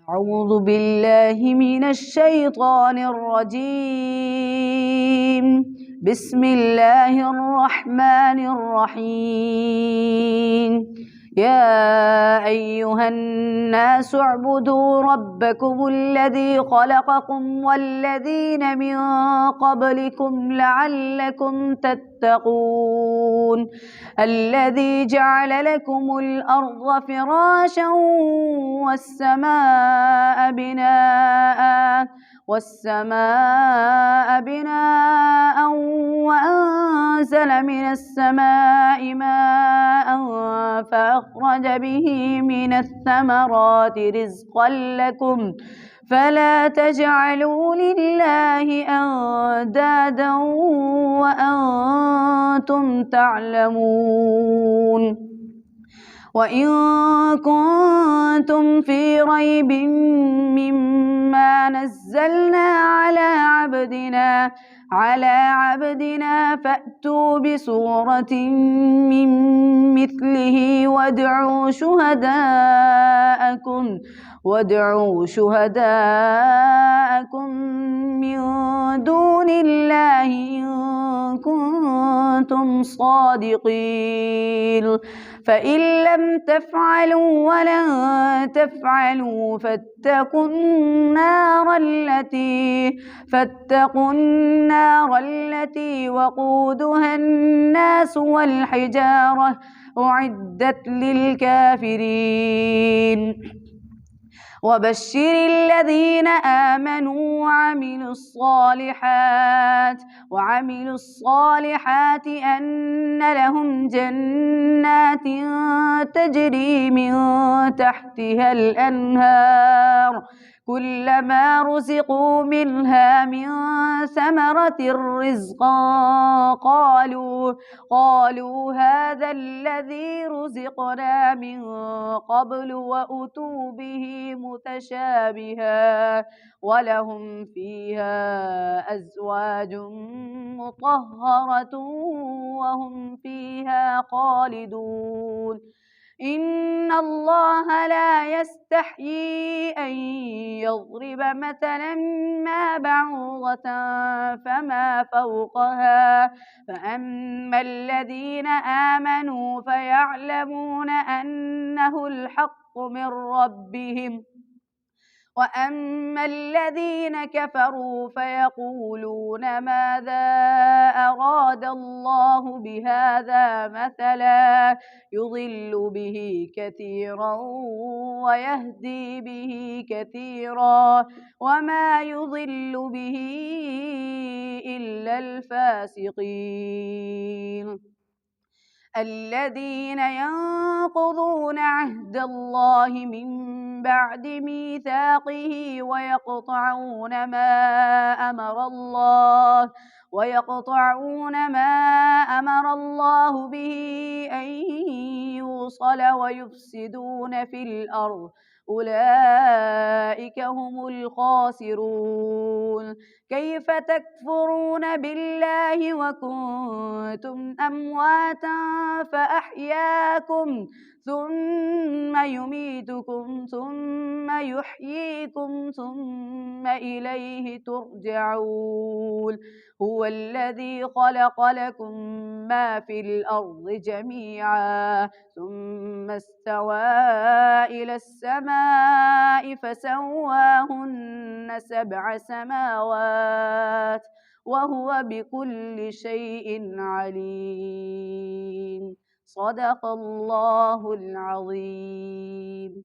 أعوذ بالله من الشيطان الرجيم. بسم الله الرحمن الرحيم. يا أيها الناس اعبدوا ربكم الذي خلقكم والذين من قبلكم لعلكم تتقون. الذي جعل لكم الأرض فراشا والسماء بناء وأنزل من السماء ماء فأخرج به من الثمرات رزقا لكم فلا تجعلوا لله أندادا وأنتم تعلمون. وإن كنتم في ريب مما نزلنا على عبدنا فأتوا بسورة من مثله وادعوا شهداءكم من دون الله إن كنتم صادقين. فإن لم تفعلوا ولن تفعلوا فاتقوا النار التي وقودها الناس والحجارة أعدت للكافرين. وبشر الذين آمنوا وعملوا الصالحات أن لهم جنات تجري من تحتها الأنهار كلما رزقوا منها من ثمرة رزقا قالوا هذا الذي رزقنا من قبل وأتوا به متشابها ولهم فيها أزواج مطهرة وهم فيها خالدون. إن الله لا يستحيي أن يضرب مثلا ما بعوضة فما فوقها فأما الذين آمنوا فيعلمون أنه الحق من ربهم وأما الذين كفروا فيقولون ماذا أراد الله بهذا مثلا يضل به كثيرا ويهدي به كثيرا وما يضل به إلا الفاسقين. الذين ينقضون عهد الله من بعد ميثاقه ويقطعون ما أمر الله به أن يوصل ويفسدون في الأرض أولئك هم الخاسرون. كيف تكفرون بالله وكنتم أمواتا فأحياكم ثم يميتكم ثم يحييكم ثم إليه ترجعون. هو الذي خلق لكم ما في الأرض جميعا ثم استوى إلى السماء فسواهن 7 سماوات وهو بكل شيء عليم. صدق الله العظيم.